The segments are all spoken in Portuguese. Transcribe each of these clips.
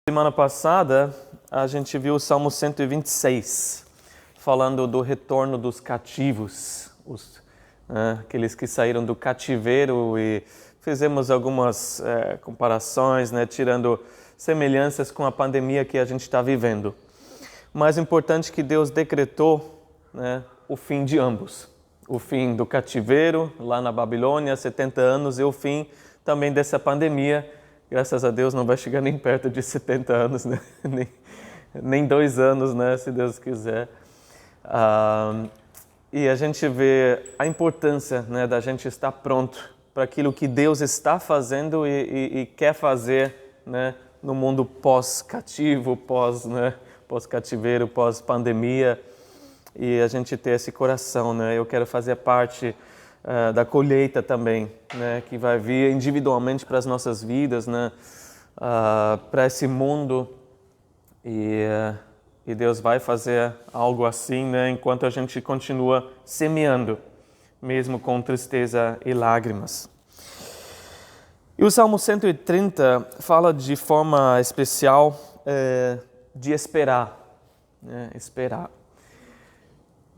Semana passada, a gente viu o Salmo 126, falando do retorno dos cativos, aqueles que saíram do cativeiro, e fizemos algumas comparações, tirando semelhanças com a pandemia que a gente está vivendo. O mais importante é que Deus decretou o fim de ambos. O fim do cativeiro, lá na Babilônia, 70 anos, e o fim também dessa pandemia. Graças a Deus não vai chegar nem perto de 70 anos, né? nem 2 anos, né? Se Deus quiser. E a gente vê a importância, da gente estar pronto para aquilo que Deus está fazendo e quer fazer, no mundo pós-cativo, pós-cativeiro, pós-pandemia. E a gente ter esse coração, Eu quero fazer parte da colheita também, que vai vir individualmente para as nossas vidas, para esse mundo, e Deus vai fazer algo assim, enquanto a gente continua semeando, mesmo com tristeza e lágrimas. E o Salmo 130 fala de forma especial de esperar, esperar.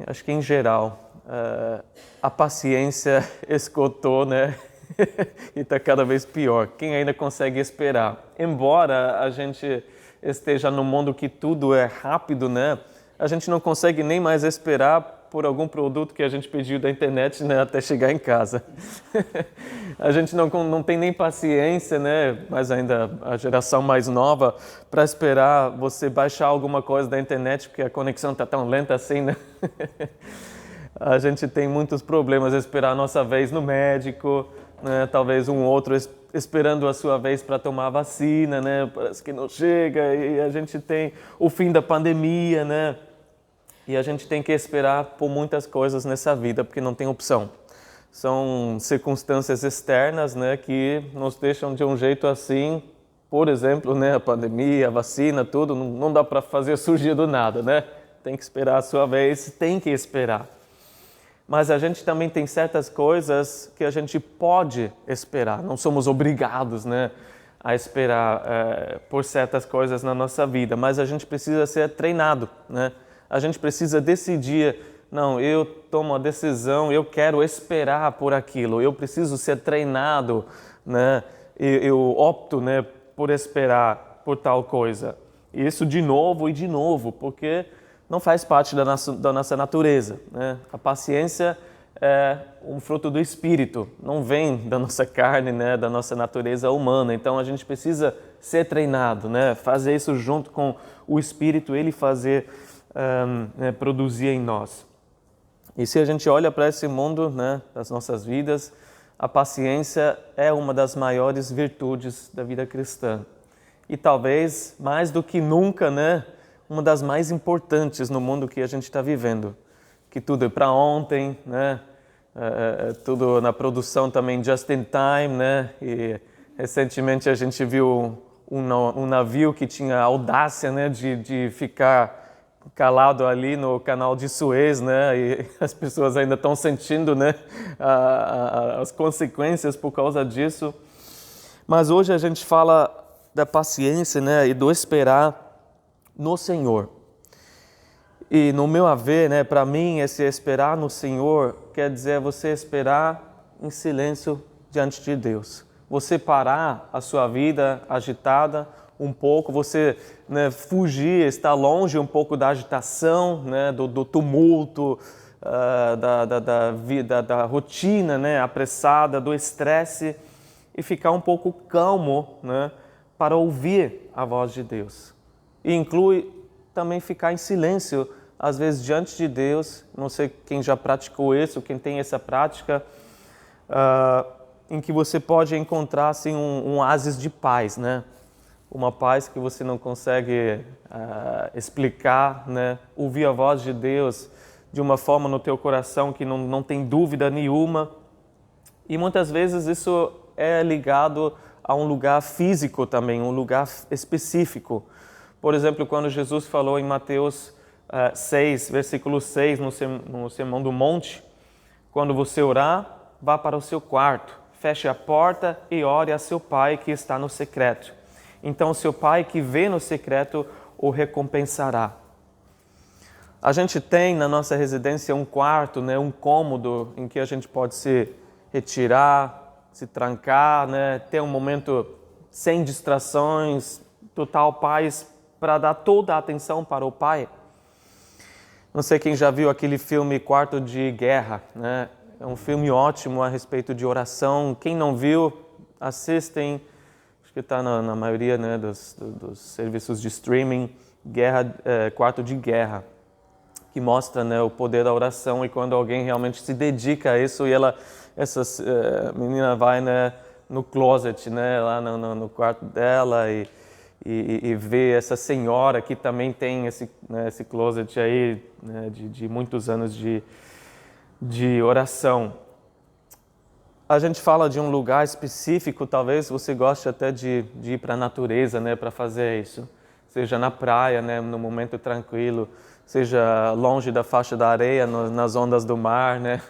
Acho que em geral a paciência esgotou, e está cada vez pior. Quem ainda consegue esperar? Embora a gente esteja num mundo que tudo é rápido, a gente não consegue nem mais esperar por algum produto que a gente pediu da internet, até chegar em casa. A gente não tem nem paciência, mas ainda a geração mais nova, para esperar você baixar alguma coisa da internet, porque a conexão está tão lenta assim, A gente tem muitos problemas esperar a nossa vez no médico, talvez um outro esperando a sua vez para tomar a vacina, Parece que não chega, e a gente tem o fim da pandemia, E a gente tem que esperar por muitas coisas nessa vida, porque não tem opção. São circunstâncias externas, que nos deixam de um jeito assim. Por exemplo, a pandemia, a vacina, tudo, não dá para fazer surgir do nada, Tem que esperar a sua vez, tem que esperar. Mas a gente também tem certas coisas que a gente pode esperar. Não somos obrigados, a esperar por certas coisas na nossa vida. Mas a gente precisa ser treinado, A gente precisa decidir, não, eu tomo a decisão, eu quero esperar por aquilo. Eu preciso ser treinado, Eu opto, por esperar por tal coisa. E isso de novo e de novo, porque não faz parte da nossa natureza, A paciência é um fruto do Espírito, não vem da nossa carne, da nossa natureza humana. Então a gente precisa ser treinado, Fazer isso junto com o Espírito, Ele fazer, produzir em nós. E se a gente olha para esse mundo, das nossas vidas, a paciência é uma das maiores virtudes da vida cristã. E talvez, mais do que nunca, uma das mais importantes no mundo que a gente está vivendo. Que tudo é para ontem, tudo na produção também just in time, E recentemente a gente viu um navio que tinha a audácia, de ficar calado ali no canal de Suez, E as pessoas ainda estão sentindo, as consequências por causa disso. Mas hoje a gente fala da paciência, e do esperar no Senhor. E no meu haver, para mim, esse esperar no Senhor quer dizer você esperar em silêncio diante de Deus. Você parar a sua vida agitada um pouco, você fugir, estar longe um pouco da agitação, do tumulto, da rotina, apressada, do estresse, e ficar um pouco calmo, para ouvir a voz de Deus. E inclui também ficar em silêncio, às vezes diante de Deus. Não sei quem já praticou isso, quem tem essa prática, em que você pode encontrar assim, um oásis de paz, Uma paz que você não consegue explicar, Ouvir a voz de Deus de uma forma no teu coração que não tem dúvida nenhuma. E muitas vezes isso é ligado a um lugar físico também, um lugar específico. Por exemplo, quando Jesus falou em Mateus 6, versículo 6, no Sermão do Monte, quando você orar, vá para o seu quarto, feche a porta e ore a seu Pai que está no secreto. então seu Pai que vê no secreto o recompensará. A gente tem na nossa residência um quarto, né, um cômodo em que a gente pode se retirar, se trancar, né, ter um momento sem distrações, total paz, para dar toda a atenção para o Pai. Não sei quem já viu aquele filme Quarto de Guerra, né? É um filme ótimo a respeito de oração. Quem não viu, assistem. Acho que está na maioria, né, dos serviços de streaming. Quarto de Guerra, que mostra, né, o poder da oração e quando alguém realmente se dedica a isso e essa menina vai, né, no closet, né, lá no quarto dela e vê essa senhora que também tem esse closet aí, né, de muitos anos de oração. A gente fala de um lugar específico, talvez você goste até de ir para a natureza, né, para fazer isso. Seja na praia, né, no momento tranquilo, seja longe da faixa da areia, nas ondas do mar, né,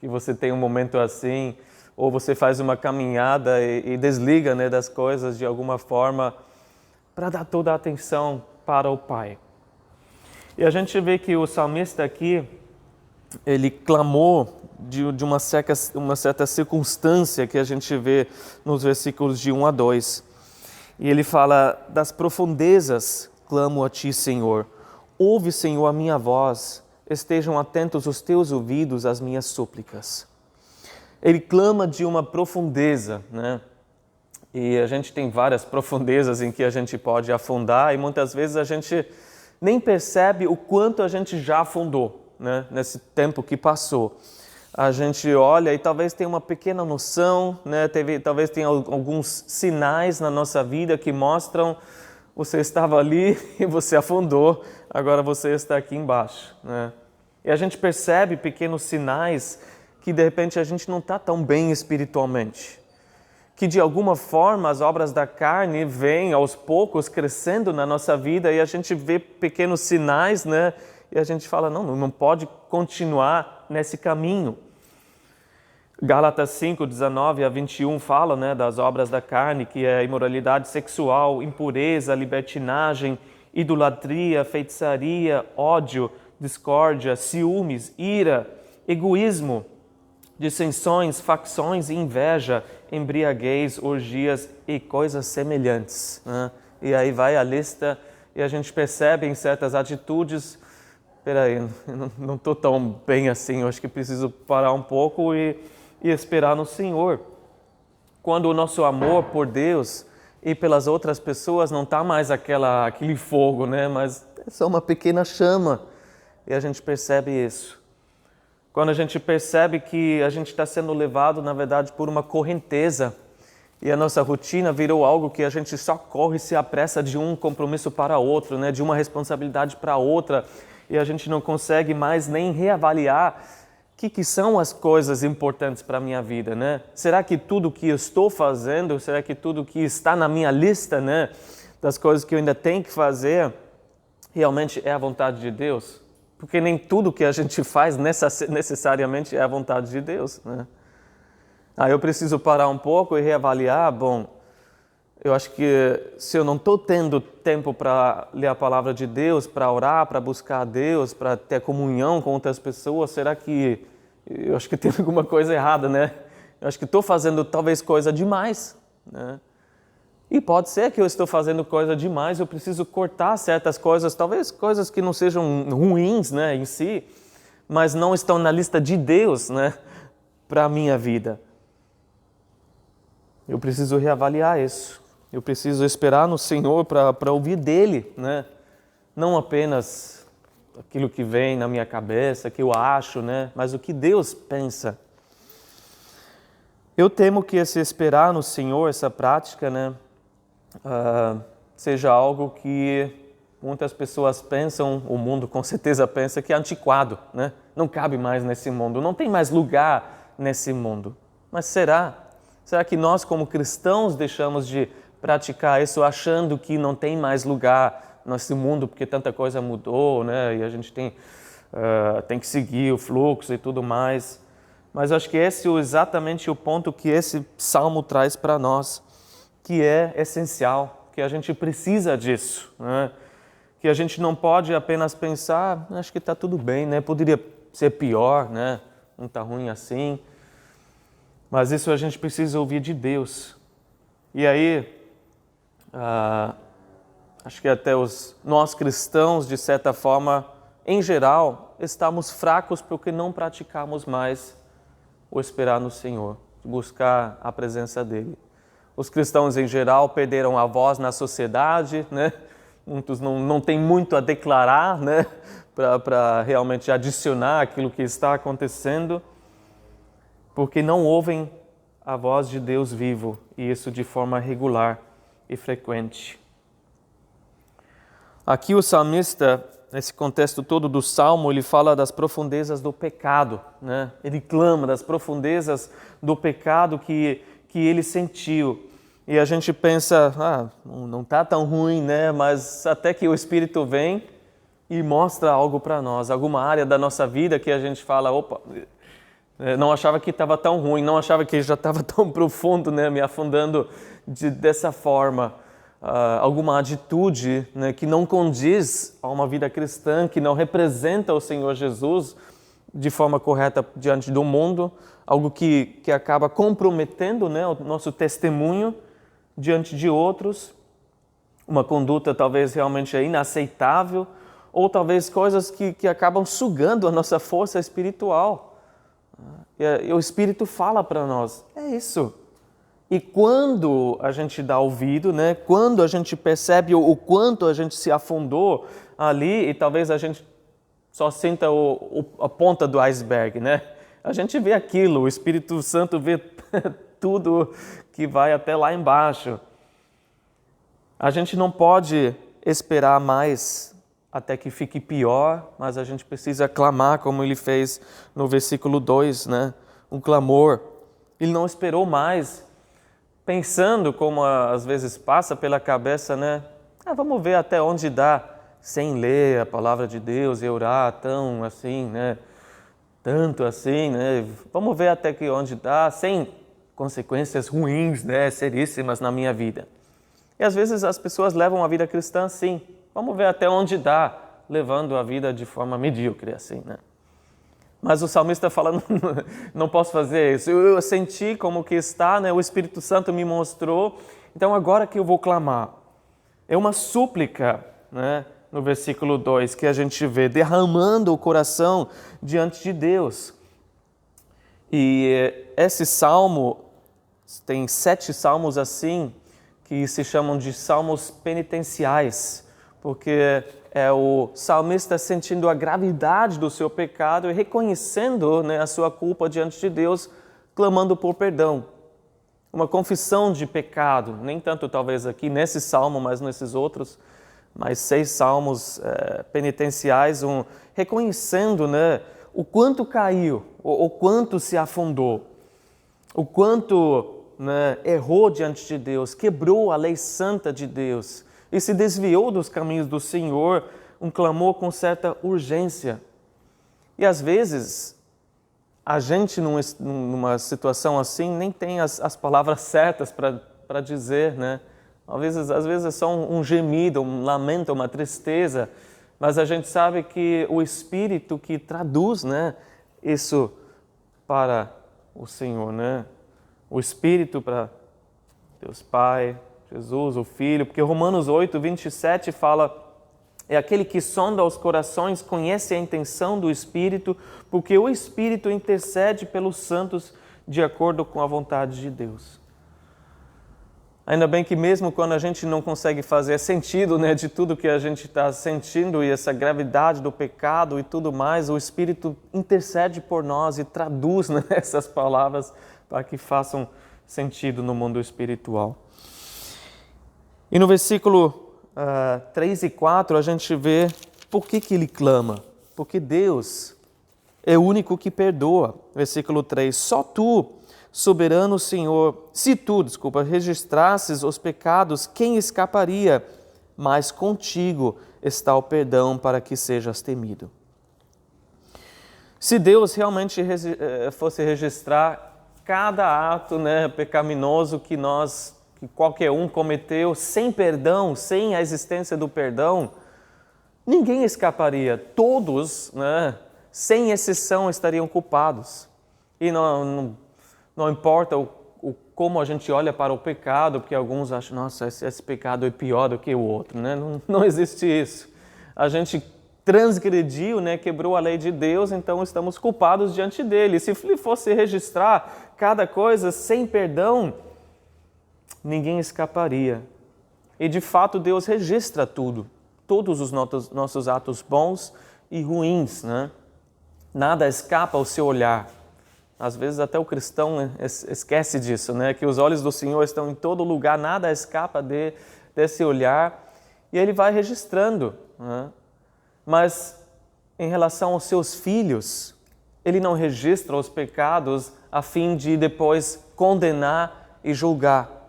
que você tem um momento assim, ou você faz uma caminhada e desliga, né, das coisas de alguma forma, para dar toda a atenção para o Pai. E a gente vê que o salmista aqui, ele clamou de uma certa circunstância que a gente vê nos versículos de 1 a 2. E ele fala, das profundezas clamo a Ti, Senhor. Ouve, Senhor, a minha voz. Estejam atentos os Teus ouvidos às minhas súplicas. Ele clama de uma profundeza, né? E a gente tem várias profundezas em que a gente pode afundar e muitas vezes a gente nem percebe o quanto a gente já afundou, né, nesse tempo que passou. A gente olha e talvez tenha uma pequena noção, né, talvez tenha alguns sinais na nossa vida que mostram você estava ali e você afundou, agora você está aqui embaixo, né? E a gente percebe pequenos sinais que de repente a gente não está tão bem espiritualmente. Que de alguma forma as obras da carne vêm aos poucos crescendo na nossa vida e a gente vê pequenos sinais, né? E a gente fala, não pode continuar nesse caminho. Gálatas 5, 19 a 21 fala, né, das obras da carne, que é imoralidade sexual, impureza, libertinagem, idolatria, feitiçaria, ódio, discórdia, ciúmes, ira, egoísmo, dissensões, facções e inveja, embriaguez, orgias e coisas semelhantes, né? E aí vai a lista e a gente percebe em certas atitudes, peraí, eu não estou tão bem assim, eu acho que preciso parar um pouco e esperar no Senhor. Quando o nosso amor por Deus e pelas outras pessoas não está mais aquele fogo, né? Mas é só uma pequena chama e a gente percebe isso. Quando a gente percebe que a gente está sendo levado, na verdade, por uma correnteza e a nossa rotina virou algo que a gente só corre e se apressa de um compromisso para outro, né? De uma responsabilidade para outra e a gente não consegue mais nem reavaliar o que são as coisas importantes para a minha vida, né? Será que tudo que eu estou fazendo, será que tudo que está na minha lista, né, das coisas que eu ainda tenho que fazer, realmente é a vontade de Deus? Porque nem tudo que a gente faz necessariamente é a vontade de Deus, né? Eu preciso parar um pouco e reavaliar. Bom, eu acho que se eu não estou tendo tempo para ler a palavra de Deus, para orar, para buscar a Deus, para ter comunhão com outras pessoas, será que eu acho que tem alguma coisa errada, né? Eu acho que estou fazendo talvez coisa demais, né? E pode ser que eu estou fazendo coisa demais, eu preciso cortar certas coisas, talvez coisas que não sejam ruins, né, em si, mas não estão na lista de Deus, né, para a minha vida. Eu preciso reavaliar isso. Eu preciso esperar no Senhor para ouvir dEle, né? Não apenas aquilo que vem na minha cabeça, que eu acho, né, mas o que Deus pensa. Eu temo que esse esperar no Senhor, essa prática, né, seja algo que muitas pessoas pensam, o mundo com certeza pensa que é antiquado, né? Não cabe mais nesse mundo, não tem mais lugar nesse mundo. Mas será? Será que nós como cristãos deixamos de praticar isso achando que não tem mais lugar nesse mundo porque tanta coisa mudou, né? E a gente tem que seguir o fluxo e tudo mais. Mas acho que esse é exatamente o ponto que esse salmo traz para nós, que é essencial. que a gente precisa disso, né? Que a gente não pode apenas pensar, acho que está tudo bem, né? Poderia ser pior, né? Não está ruim assim. Mas isso a gente precisa ouvir de Deus. E aí, acho que até nós cristãos, de certa forma, em geral, estamos fracos porque não praticamos mais o esperar no Senhor, buscar a presença dEle. Os cristãos, em geral, perderam a voz na sociedade, né? Muitos não têm muito a declarar, né? Para realmente adicionar aquilo que está acontecendo, porque não ouvem a voz de Deus vivo, e isso de forma regular e frequente. Aqui o salmista, nesse contexto todo do Salmo, ele fala das profundezas do pecado, né? Ele clama das profundezas do pecado que ele sentiu. E a gente pensa, não está tão ruim, né? Mas até que o Espírito vem e mostra algo para nós, alguma área da nossa vida que a gente fala, opa, não achava que estava tão ruim, não achava que já estava tão profundo, né? Me afundando dessa forma. Alguma atitude, né, que não condiz a uma vida cristã, que não representa o Senhor Jesus de forma correta diante do mundo, algo que acaba comprometendo, né, o nosso testemunho diante de outros, uma conduta talvez realmente inaceitável, ou talvez coisas que acabam sugando a nossa força espiritual. E o Espírito fala para nós, é isso. E quando a gente dá ouvido, né, quando a gente percebe o quanto a gente se afundou ali, e talvez a gente só sinta a ponta do iceberg, né? A gente vê aquilo, o Espírito Santo vê tudo que vai até lá embaixo. A gente não pode esperar mais até que fique pior, mas a gente precisa clamar, como ele fez no versículo 2, né? Um clamor. Ele não esperou mais, pensando, como às vezes passa pela cabeça, né? Vamos ver até onde dá, sem ler a palavra de Deus e orar tão assim, né? Tanto assim, né? Vamos ver até que onde dá, sem consequências ruins, né? Seríssimas na minha vida. E às vezes as pessoas levam a vida cristã assim. Vamos ver até onde dá, levando a vida de forma medíocre, assim, né? Mas o salmista fala, não posso fazer isso. Eu senti como que está, né? O Espírito Santo me mostrou, então agora que eu vou clamar. É uma súplica, né? No versículo 2, que a gente vê, derramando o coração diante de Deus. E esse salmo, tem 7 salmos assim, que se chamam de salmos penitenciais, porque é o salmista sentindo a gravidade do seu pecado e reconhecendo, né, a sua culpa diante de Deus, clamando por perdão. Uma confissão de pecado, nem tanto talvez aqui nesse salmo, mas nesses outros, mais 6 salmos penitenciais, reconhecendo, né, o quanto caiu, o quanto se afundou, o quanto, né, errou diante de Deus, quebrou a lei santa de Deus e se desviou dos caminhos do Senhor, um clamor com certa urgência. E às vezes, a gente numa situação assim nem tem as palavras certas para dizer, né? Às vezes é só um gemido, um lamento, uma tristeza, mas a gente sabe que o Espírito que traduz, né, isso para o Senhor, né? O Espírito para Deus Pai, Jesus, o Filho, porque Romanos 8, 27 fala, é aquele que sonda os corações, conhece a intenção do Espírito, porque o Espírito intercede pelos santos de acordo com a vontade de Deus. Ainda bem que mesmo quando a gente não consegue fazer sentido, né, de tudo que a gente está sentindo e essa gravidade do pecado e tudo mais, o Espírito intercede por nós e traduz, né, essas palavras para que façam sentido no mundo espiritual. E no versículo 3 e 4 a gente vê por que ele clama. Porque Deus é o único que perdoa. Versículo 3, só tu, soberano Senhor, se tu, registrasses os pecados, quem escaparia? Mas contigo está o perdão para que sejas temido. Se Deus realmente fosse registrar cada ato, né, pecaminoso que nós que qualquer um cometeu, sem perdão, sem a existência do perdão, ninguém escaparia. Todos, né, sem exceção, estariam culpados. E não importa como a gente olha para o pecado, porque alguns acham, nossa, esse pecado é pior do que o outro, né? Não existe isso. A gente transgrediu, né, quebrou a lei de Deus, então estamos culpados diante dele. Se ele fosse registrar cada coisa sem perdão, ninguém escaparia. E de fato Deus registra tudo, todos os nossos atos bons e ruins, né? Nada escapa ao seu olhar. Às vezes até o cristão esquece disso, né? Que os olhos do Senhor estão em todo lugar, nada escapa desse olhar, e ele vai registrando, né? Mas em relação aos seus filhos, ele não registra os pecados a fim de depois condenar e julgar.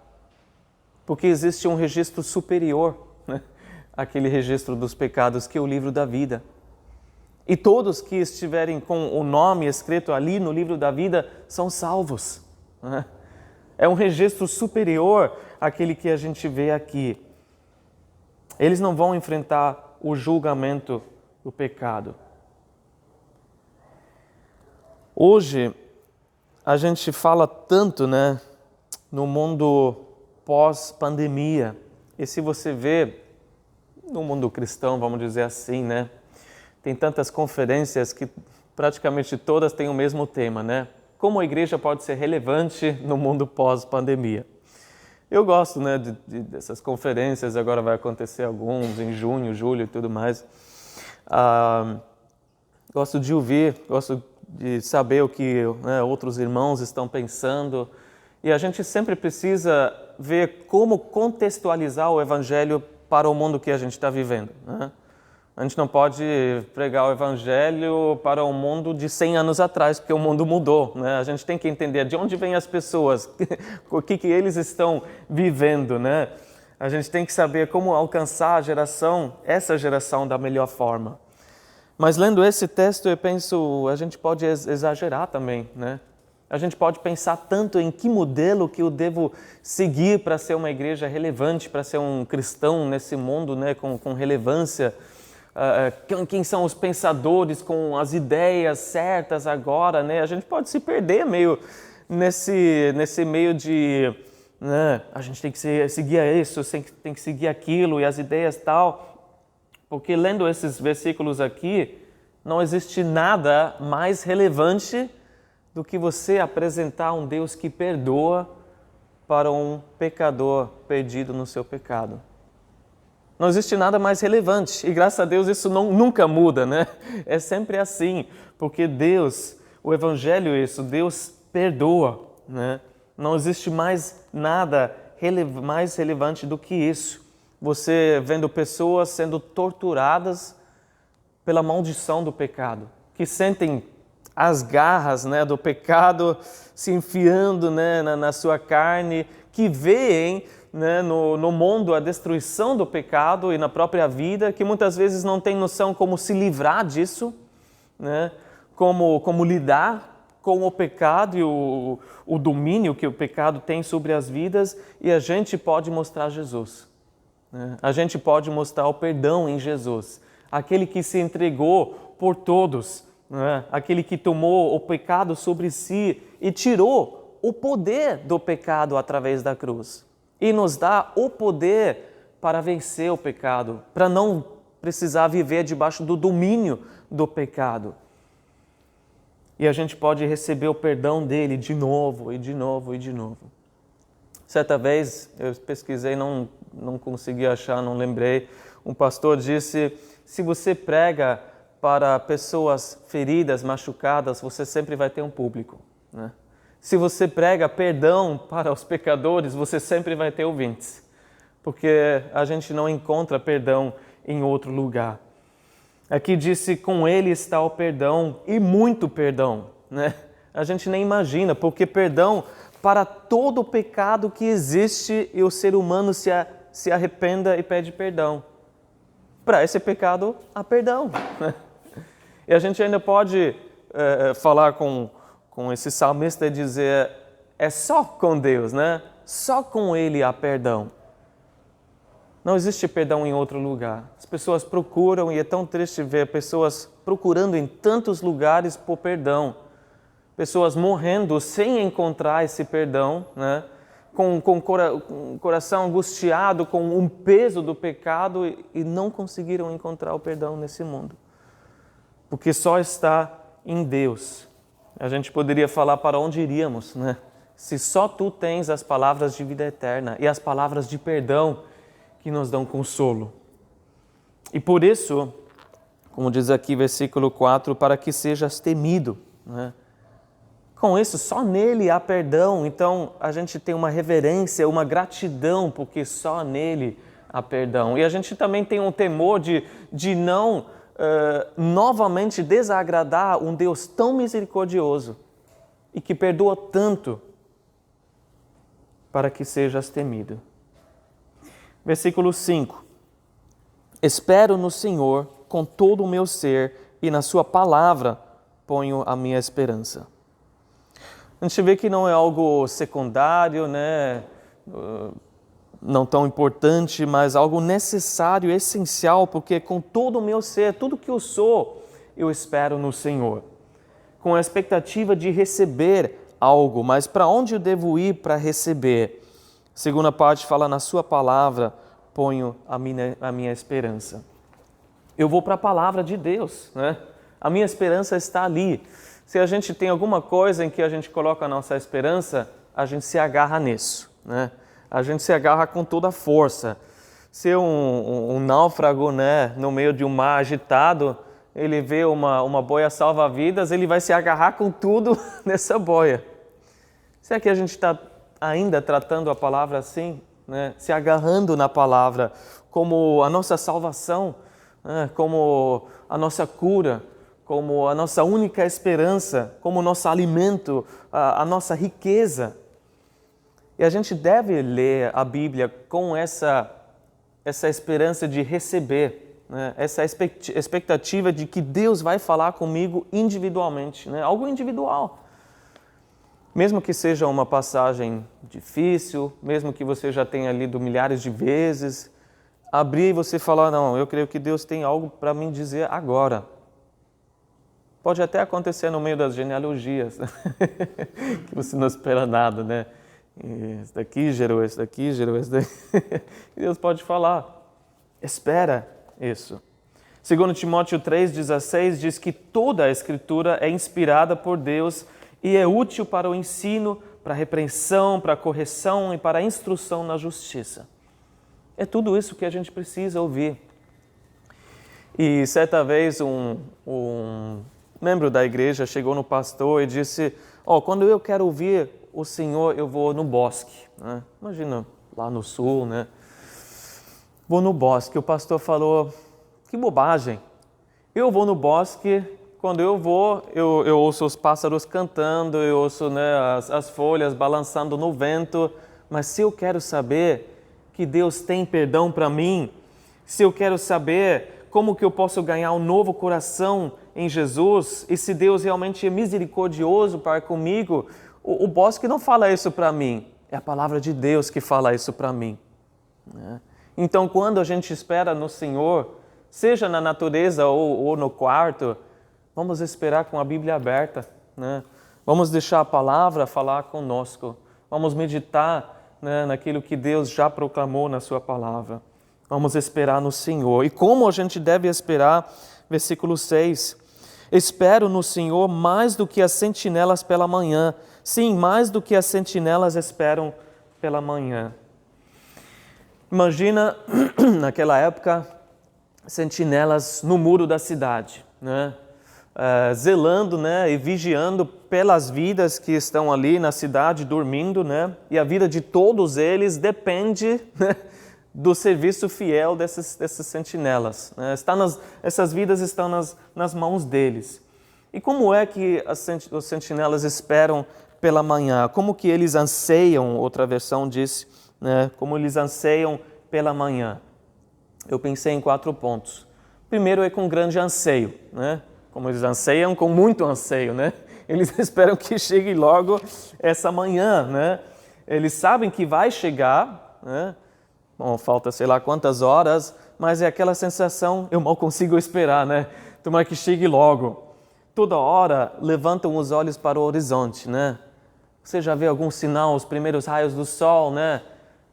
Porque existe um registro superior, né, àquele registro dos pecados, que é o livro da vida. E todos que estiverem com o nome escrito ali no livro da vida são salvos, né? É um registro superior àquele que a gente vê aqui. Eles não vão enfrentar o julgamento do pecado. Hoje, a gente fala tanto, né, no mundo pós-pandemia. E se você vê no mundo cristão, vamos dizer assim, né, tem tantas conferências que praticamente todas têm o mesmo tema, né? Como a igreja pode ser relevante no mundo pós-pandemia. Eu gosto, né, dessas conferências, agora vai acontecer alguns em junho, julho e tudo mais. Gosto de ouvir, gosto de saber o que, né, outros irmãos estão pensando. E a gente sempre precisa ver como contextualizar o Evangelho para o mundo que a gente está vivendo, né? A gente não pode pregar o Evangelho para um mundo de 100 anos atrás, porque o mundo mudou, né? A gente tem que entender de onde vêm as pessoas, o que eles estão vivendo, né? A gente tem que saber como alcançar essa geração da melhor forma. Mas lendo esse texto, eu penso, a gente pode exagerar também, né? A gente pode pensar tanto em que modelo que eu devo seguir para ser uma igreja relevante, para ser um cristão nesse mundo, né, com relevância. Quem são os pensadores com as ideias certas agora, né? A gente pode se perder meio nesse meio de, né, a gente tem que seguir isso, tem que seguir aquilo e as ideias tal, porque lendo esses versículos aqui, não existe nada mais relevante do que você apresentar um Deus que perdoa para um pecador perdido no seu pecado. Não existe nada mais relevante e graças a Deus isso nunca muda, né? É sempre assim, porque Deus, o Evangelho é isso, Deus perdoa, né? Não existe mais nada mais relevante do que isso. Você vendo pessoas sendo torturadas pela maldição do pecado, que sentem as garras, né, do pecado se enfiando, né, na sua carne, que veem, né, no mundo a destruição do pecado e na própria vida, que muitas vezes não tem noção como se livrar disso, né, como lidar com o pecado e o domínio que o pecado tem sobre as vidas, e a gente pode mostrar Jesus, né? A gente pode mostrar o perdão em Jesus, aquele que se entregou por todos, né? Aquele que tomou o pecado sobre si e tirou o poder do pecado através da cruz. E nos dá o poder para vencer o pecado, para não precisar viver debaixo do domínio do pecado. E a gente pode receber o perdão dele de novo, e de novo, e de novo. Certa vez, eu pesquisei, não consegui achar, não lembrei, um pastor disse, se você prega para pessoas feridas, machucadas, você sempre vai ter um público, né? Se você prega perdão para os pecadores, você sempre vai ter ouvintes, porque a gente não encontra perdão em outro lugar. Aqui disse, com ele está o perdão e muito perdão, né? A gente nem imagina, porque perdão para todo o pecado que existe e o ser humano se arrependa e pede perdão. Para esse pecado, há perdão, né? E a gente ainda pode falar com esse salmista e dizer, é só com Deus, né? Só com Ele há perdão. Não existe perdão em outro lugar. As pessoas procuram, e é tão triste ver pessoas procurando em tantos lugares por perdão. Pessoas morrendo sem encontrar esse perdão, né? Com o coração angustiado, com um peso do pecado e não conseguiram encontrar o perdão nesse mundo. Porque só está em Deus. A gente poderia falar para onde iríamos, né? Se só Tu tens as palavras de vida eterna e as palavras de perdão que nos dão consolo. E por isso, como diz aqui versículo 4, para que sejas temido, né? Com isso, só nele há perdão. Então, a gente tem uma reverência, uma gratidão, porque só nele há perdão. E a gente também tem um temor de não novamente desagradar um Deus tão misericordioso e que perdoa tanto, para que sejas temido. Versículo 5. Espero no Senhor com todo o meu ser e na sua palavra ponho a minha esperança. A gente vê que não é algo secundário, né? Não tão importante, mas algo necessário, essencial, porque com todo o meu ser, tudo que eu sou, eu espero no Senhor. Com a expectativa de receber algo, mas para onde eu devo ir para receber? A segunda parte fala, na sua palavra ponho a minha esperança. Eu vou para a palavra de Deus, né? A minha esperança está ali. Se a gente tem alguma coisa em que a gente coloca a nossa esperança, a gente se agarra nisso, né? A gente se agarra com toda a força. Se um náufrago, né, no meio de um mar agitado, ele vê uma boia salva-vidas, ele vai se agarrar com tudo nessa boia. Será que a gente está ainda tratando a palavra assim, né? Se agarrando na palavra como a nossa salvação, né? Como a nossa cura, como a nossa única esperança, como o nosso alimento, a nossa riqueza? E a gente deve ler a Bíblia com essa esperança de receber, né? Essa expectativa de que Deus vai falar comigo individualmente, né? Algo individual. Mesmo que seja uma passagem difícil, mesmo que você já tenha lido milhares de vezes, abrir e você falar, não, eu creio que Deus tem algo para me dizer agora. Pode até acontecer no meio das genealogias, que você não espera nada, né? Esse daqui gerou esse daqui, gerou esse daqui. E Deus pode falar, espera isso. 2 Timóteo 3,16 diz que toda a Escritura é inspirada por Deus e é útil para o ensino, para a repreensão, para a correção e para a instrução na justiça. É tudo isso que a gente precisa ouvir. E certa vez um membro da igreja chegou no pastor e disse, quando eu quero ouvir o Senhor, eu vou no bosque, né? Imagina, lá no sul, né? Vou no bosque. O pastor falou, que bobagem. Eu vou no bosque, quando eu vou, eu ouço os pássaros cantando, eu ouço, né, as folhas balançando no vento, mas se eu quero saber que Deus tem perdão para mim, se eu quero saber como que eu posso ganhar um novo coração em Jesus, e se Deus realmente é misericordioso para comigo, o bosque não fala isso para mim, é a palavra de Deus que fala isso para mim, né? Então, quando a gente espera no Senhor, seja na natureza ou no quarto, vamos esperar com a Bíblia aberta, né? Vamos deixar a palavra falar conosco, vamos meditar, né, naquilo que Deus já proclamou na sua palavra. Vamos esperar no Senhor. E como a gente deve esperar? Versículo 6. Espero no Senhor mais do que as sentinelas pela manhã. Sim, mais do que as sentinelas esperam pela manhã. Imagina, naquela época, sentinelas no muro da cidade, né? Zelando, né, e vigiando pelas vidas que estão ali na cidade, dormindo, né? E a vida de todos eles depende, né, do serviço fiel dessas sentinelas, né? Essas vidas estão nas mãos deles. E como é que os sentinelas esperam pela manhã? Como que eles anseiam, outra versão diz, né? Como eles anseiam pela manhã? Eu pensei em 4 pontos. Primeiro é com grande anseio, né? Como eles anseiam, com muito anseio, né? Eles esperam que chegue logo essa manhã, né? Eles sabem que vai chegar, né? Bom, falta sei lá quantas horas, mas é aquela sensação, eu mal consigo esperar, né? Tomara que chegue logo. Toda hora levantam os olhos para o horizonte, né? Você já vê algum sinal, os primeiros raios do sol, né?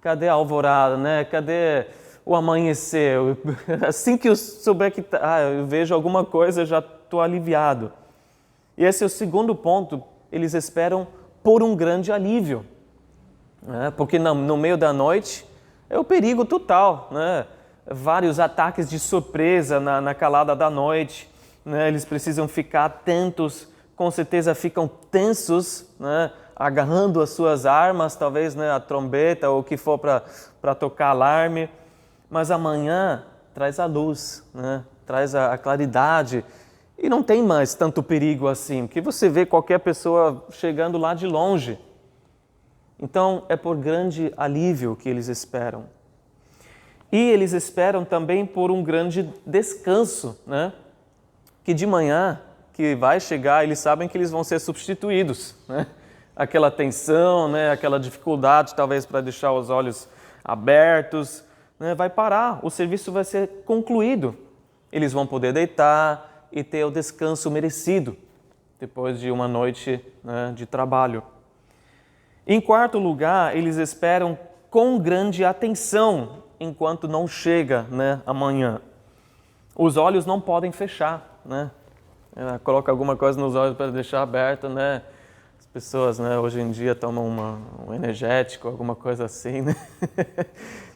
Cadê a alvorada, né? Cadê o amanhecer? Assim que eu souber que eu vejo alguma coisa, eu já estou aliviado. E esse é o segundo ponto, eles esperam por um grande alívio, né? Porque no meio da noite é o perigo total, né? Vários ataques de surpresa na calada da noite, né? Eles precisam ficar atentos, com certeza ficam tensos, né? Agarrando as suas armas, talvez, né? A trombeta ou o que for para tocar alarme. Mas amanhã traz a luz, né? Traz a claridade e não tem mais tanto perigo assim, porque você vê qualquer pessoa chegando lá de longe. Então é por grande alívio que eles esperam. E eles esperam também por um grande descanso, né? Que de manhã, que vai chegar, eles sabem que eles vão ser substituídos, né? Aquela tensão, né? Aquela dificuldade talvez para deixar os olhos abertos, né? Vai parar, o serviço vai ser concluído. Eles vão poder deitar e ter o descanso merecido depois de uma noite, né, de trabalho. Em quarto lugar, eles esperam com grande atenção enquanto não chega, né, amanhã. Os olhos não podem fechar, né? Coloca alguma coisa nos olhos para deixar aberto, né? As pessoas, né, hoje em dia tomam um energético, alguma coisa assim, né?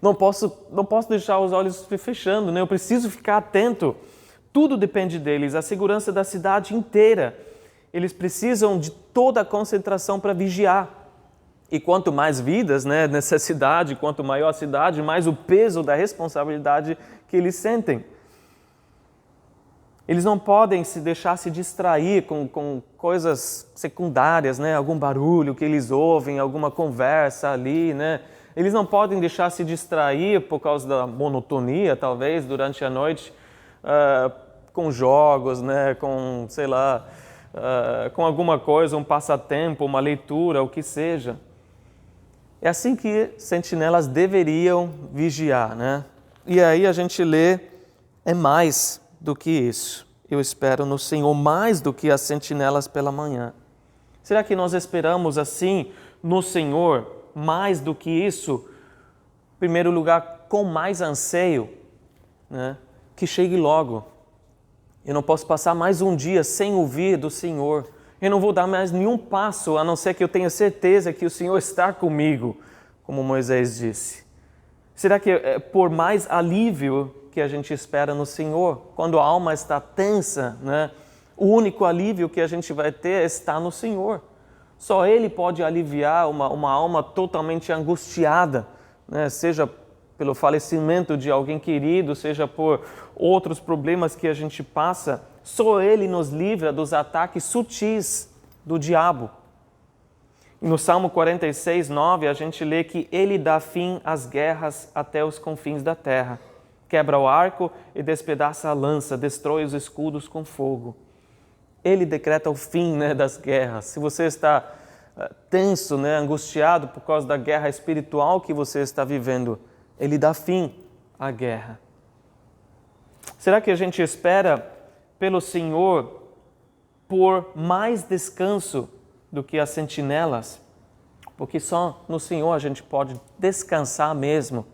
Não posso deixar os olhos fechando, né? Eu preciso ficar atento. Tudo depende deles, a segurança da cidade inteira. Eles precisam de toda a concentração para vigiar. E quanto mais vidas, né, nessa cidade, quanto maior a cidade, mais o peso da responsabilidade que eles sentem. Eles não podem se deixar se distrair com coisas secundárias, né, algum barulho que eles ouvem, alguma conversa ali, né? Eles não podem deixar se distrair por causa da monotonia, talvez, durante a noite, com jogos, né, com, sei lá, com alguma coisa, um passatempo, uma leitura, o que seja. É assim que sentinelas deveriam vigiar, né? E aí a gente lê, é mais do que isso. Eu espero no Senhor mais do que as sentinelas pela manhã. Será que nós esperamos assim no Senhor mais do que isso? Em primeiro lugar, com mais anseio, né? Que chegue logo. Eu não posso passar mais um dia sem ouvir do Senhor. Eu não vou dar mais nenhum passo, a não ser que eu tenha certeza que o Senhor está comigo, como Moisés disse. Será que é por mais alívio que a gente espera no Senhor? Quando a alma está tensa, né? O único alívio que a gente vai ter é estar no Senhor. Só Ele pode aliviar uma alma totalmente angustiada, né? Seja pelo falecimento de alguém querido, seja por outros problemas que a gente passa. Só Ele nos livra dos ataques sutis do diabo. E no Salmo 46, 9, a gente lê que Ele dá fim às guerras até os confins da terra. Quebra o arco e despedaça a lança, destrói os escudos com fogo. Ele decreta o fim, né, das guerras. Se você está tenso, né, angustiado por causa da guerra espiritual que você está vivendo, Ele dá fim à guerra. Será que a gente espera pelo Senhor por mais descanso do que as sentinelas? Porque só no Senhor a gente pode descansar mesmo.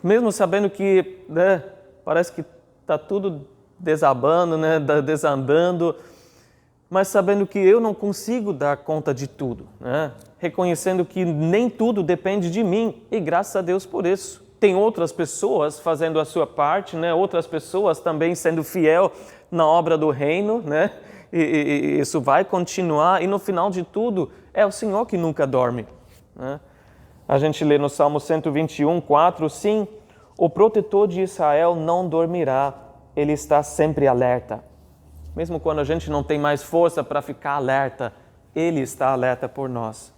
Mesmo sabendo que, né, parece que está tudo desabando, né, desandando, mas sabendo que eu não consigo dar conta de tudo, né? Reconhecendo que nem tudo depende de mim e graças a Deus por isso. Tem outras pessoas fazendo a sua parte, né? Outras pessoas também sendo fiel na obra do reino, né? E isso vai continuar e no final de tudo é o Senhor que nunca dorme, né? A gente lê no Salmo 121, 4, sim, o protetor de Israel não dormirá, ele está sempre alerta. Mesmo quando a gente não tem mais força para ficar alerta, Ele está alerta por nós.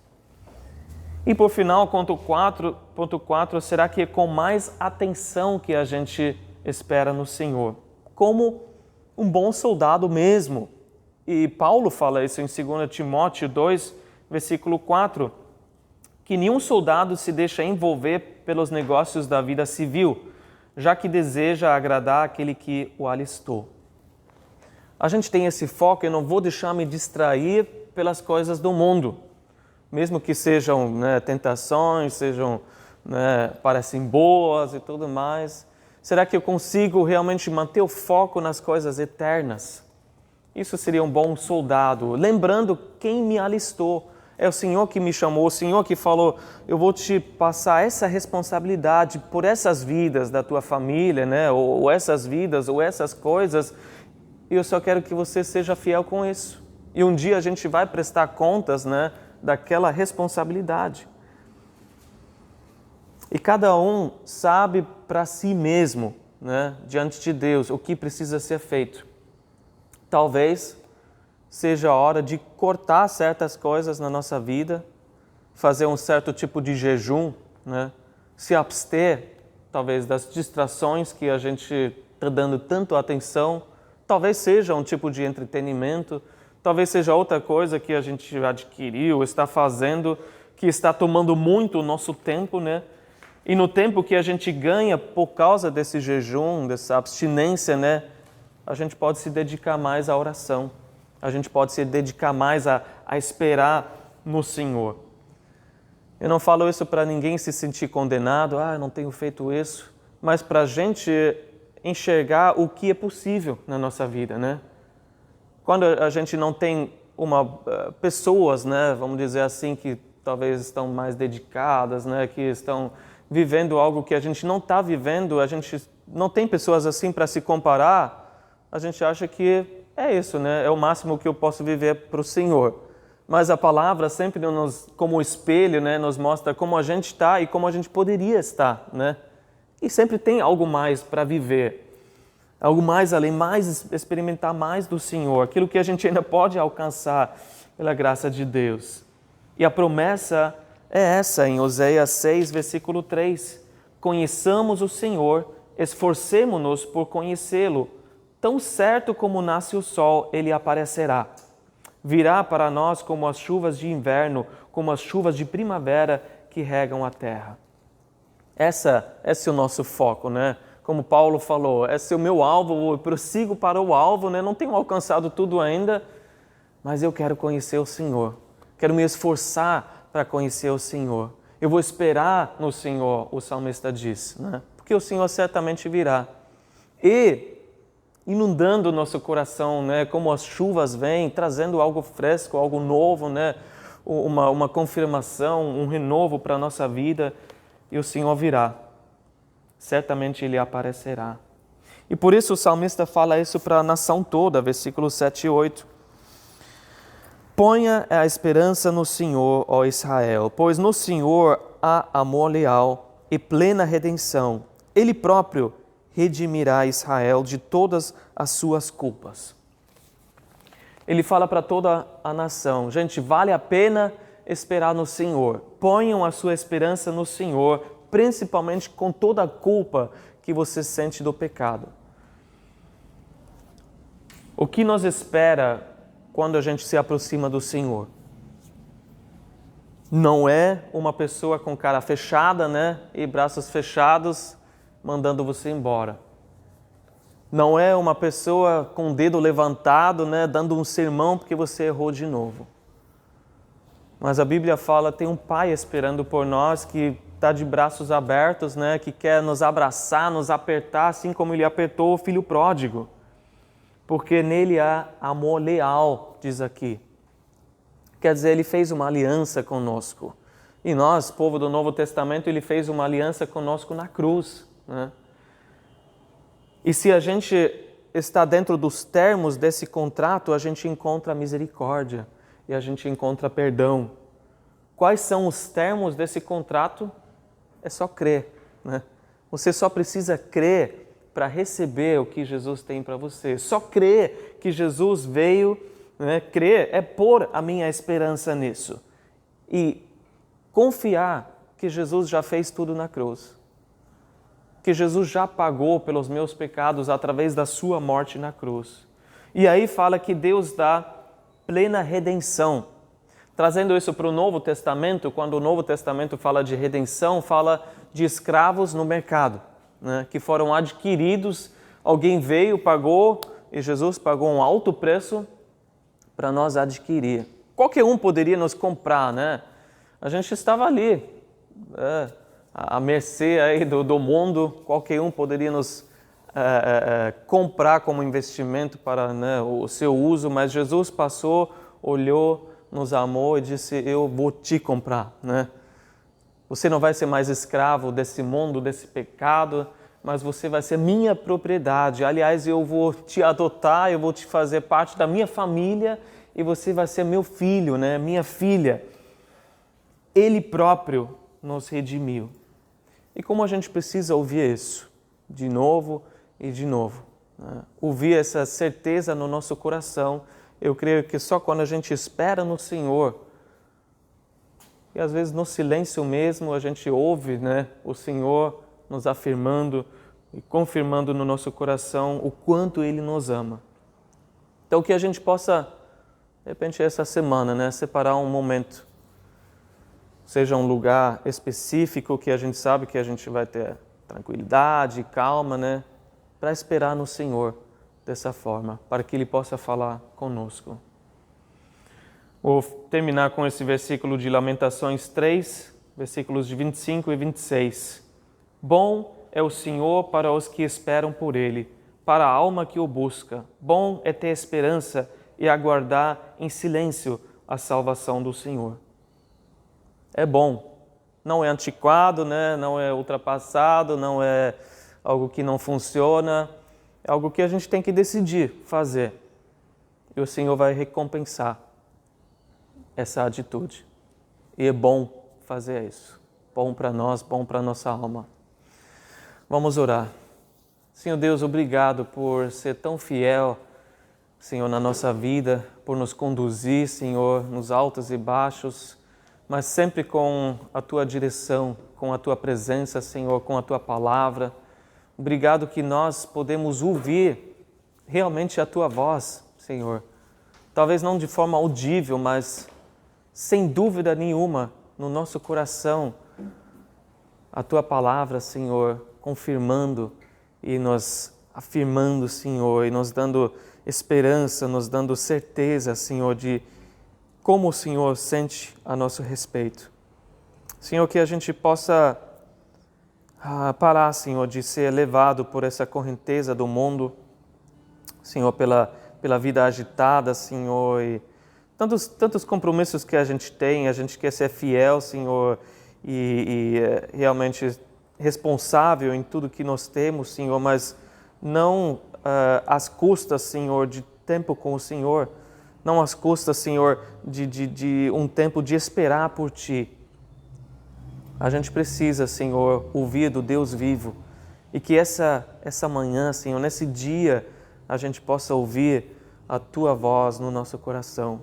E por final, ponto 4, será que é com mais atenção que a gente espera no Senhor? Como um bom soldado mesmo. E Paulo fala isso em 2 Timóteo 2, versículo 4, que nenhum soldado se deixa envolver pelos negócios da vida civil, já que deseja agradar aquele que o alistou. A gente tem esse foco, eu não vou deixar me distrair pelas coisas do mundo, mesmo que sejam tentações, sejam, parecem boas e tudo mais. Será que eu consigo realmente manter o foco nas coisas eternas? Isso seria um bom soldado, lembrando quem me alistou. É o Senhor que me chamou, o Senhor que falou, eu vou te passar essa responsabilidade por essas vidas da tua família, ou essas vidas, ou essas coisas, e eu só quero que você seja fiel com isso. E um dia a gente vai prestar contas, daquela responsabilidade. E cada um sabe para si mesmo, diante de Deus, o que precisa ser feito. Talvez seja a hora de cortar certas coisas na nossa vida, fazer um certo tipo de jejum, se abster, talvez, das distrações que a gente está dando tanto atenção. Talvez seja um tipo de entretenimento, talvez seja outra coisa que a gente adquiriu, está fazendo, que está tomando muito o nosso tempo, E no tempo que a gente ganha por causa desse jejum, dessa abstinência, a gente pode se dedicar mais à oração. A gente pode se dedicar mais a esperar no Senhor. Eu não falo isso para ninguém se sentir condenado, eu não tenho feito isso, mas para a gente enxergar o que é possível na nossa vida, Quando a gente não tem pessoas, vamos dizer assim, que talvez estão mais dedicadas, que estão vivendo algo que a gente não está vivendo, a gente não tem pessoas assim para se comparar, a gente acha que é isso, é o máximo que eu posso viver para o Senhor. Mas a palavra sempre como espelho, nos mostra como a gente está e como a gente poderia estar, E sempre tem algo mais para viver, algo mais além, experimentar mais do Senhor, aquilo que a gente ainda pode alcançar pela graça de Deus. E a promessa é essa em Oséias 6, versículo 3. Conheçamos o Senhor, esforcemo-nos por conhecê-lo. Tão certo como nasce o sol, ele aparecerá. Virá para nós como as chuvas de inverno, como as chuvas de primavera que regam a terra. Esse é o nosso foco, Como Paulo falou, esse é o meu alvo, eu prossigo para o alvo, Não tenho alcançado tudo ainda, mas eu quero conhecer o Senhor. Quero me esforçar para conhecer o Senhor. Eu vou esperar no Senhor, o salmista diz, Porque o Senhor certamente virá. E inundando o nosso coração, como as chuvas vêm, trazendo algo fresco, algo novo, uma confirmação, um renovo para a nossa vida, e o Senhor virá. Certamente Ele aparecerá. E por isso o salmista fala isso para a nação toda, versículos 7 e 8. Ponha a esperança no Senhor, ó Israel, pois no Senhor há amor leal e plena redenção. Ele próprio redimirá Israel de todas as suas culpas. Ele fala para toda a nação, gente, vale a pena esperar no Senhor. Ponham a sua esperança no Senhor, principalmente com toda a culpa que você sente do pecado. O que nos espera quando a gente se aproxima do Senhor? Não é uma pessoa com cara fechada, e braços fechados, mandando você embora. Não é uma pessoa com o dedo levantado, dando um sermão porque você errou de novo. Mas a Bíblia fala, tem um Pai esperando por nós que está de braços abertos, que quer nos abraçar, nos apertar, assim como Ele apertou o filho pródigo. Porque nele há amor leal, diz aqui. Quer dizer, Ele fez uma aliança conosco. E nós, povo do Novo Testamento, Ele fez uma aliança conosco na cruz. E se a gente está dentro dos termos desse contrato, a gente encontra misericórdia e a gente encontra perdão. Quais são os termos desse contrato? É só crer. Você só precisa crer para receber o que Jesus tem para você. Só crer que Jesus veio, crer é pôr a minha esperança nisso. E confiar que Jesus já fez tudo na cruz. Que Jesus já pagou pelos meus pecados através da sua morte na cruz. E aí fala que Deus dá plena redenção. Trazendo isso para o Novo Testamento, quando o Novo Testamento fala de redenção, fala de escravos no mercado, né, que foram adquiridos, alguém veio, pagou, e Jesus pagou um alto preço para nós adquirir. Qualquer um poderia nos comprar, né? A gente estava ali, à mercê aí do mundo, qualquer um poderia nos comprar como investimento para, né, o seu uso, mas Jesus passou, olhou, nos amou e disse, eu vou te comprar, né? Você não vai ser mais escravo desse mundo, desse pecado, mas você vai ser minha propriedade. Aliás, eu vou te adotar, eu vou te fazer parte da minha família e você vai ser meu filho, né? Minha filha. Ele próprio nos redimiu. E como a gente precisa ouvir isso de novo e de novo, né? Ouvir essa certeza no nosso coração. Eu creio que só quando a gente espera no Senhor, e às vezes no silêncio mesmo, a gente ouve, né, o Senhor nos afirmando e confirmando no nosso coração o quanto Ele nos ama. Então que a gente possa, de repente essa semana, né, separar um momento, seja um lugar específico que a gente sabe que a gente vai ter tranquilidade, calma, né, para esperar no Senhor dessa forma, para que Ele possa falar conosco. Vou terminar com esse versículo de Lamentações 3, versículos de 25 e 26. Bom é o Senhor para os que esperam por Ele, para a alma que o busca. Bom é ter esperança e aguardar em silêncio a salvação do Senhor. É bom, não é antiquado, né? Não é ultrapassado, não é algo que não funciona, é algo que a gente tem que decidir fazer. E o Senhor vai recompensar essa atitude. E é bom fazer isso. Bom para nós, bom para a nossa alma. Vamos orar. Senhor Deus, obrigado por ser tão fiel, Senhor, na nossa vida, por nos conduzir, Senhor, nos altos e baixos, mas sempre com a Tua direção, com a Tua presença, Senhor, com a Tua palavra. Obrigado que nós podemos ouvir realmente a Tua voz, Senhor. Talvez não de forma audível, mas sem dúvida nenhuma, no nosso coração, a Tua palavra, Senhor, confirmando e nos afirmando, Senhor, e nos dando esperança, nos dando certeza, Senhor, de como o Senhor sente a nosso respeito. Senhor, que a gente possa parar, Senhor, de ser levado por essa correnteza do mundo, Senhor, pela vida agitada, Senhor, e tantos compromissos que a gente tem, a gente quer ser fiel, Senhor, e realmente responsável em tudo que nós temos, Senhor, mas não às custas, Senhor, de tempo com o Senhor, não às custas, Senhor, de um tempo de esperar por Ti. A gente precisa, Senhor, ouvir do Deus vivo e que essa manhã, Senhor, nesse dia, a gente possa ouvir a Tua voz no nosso coração.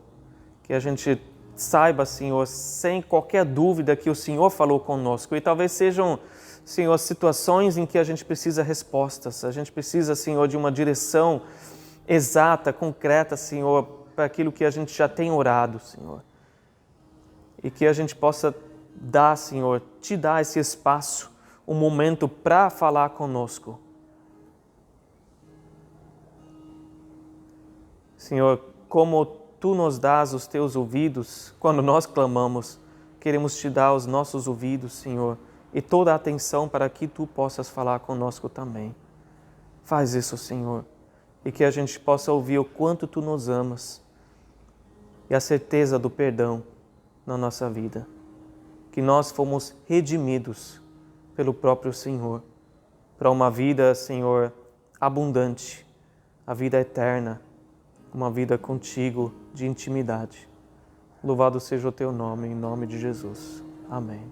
Que a gente saiba, Senhor, sem qualquer dúvida que o Senhor falou conosco. E talvez sejam, Senhor, situações em que a gente precisa respostas. A gente precisa, Senhor, de uma direção exata, concreta, Senhor, para aquilo que a gente já tem orado, Senhor. E que a gente possa dar, Senhor, Te dar esse espaço, um momento para falar conosco. Senhor, como Tu nos dás os Teus ouvidos quando nós clamamos, queremos Te dar os nossos ouvidos, Senhor, e toda a atenção para que Tu possas falar conosco também. Faz isso, Senhor, e que a gente possa ouvir o quanto Tu nos amas e a certeza do perdão na nossa vida. Que nós fomos redimidos pelo próprio Senhor para uma vida, Senhor, abundante, a vida eterna, uma vida contigo de intimidade. Louvado seja o Teu nome, em nome de Jesus. Amém.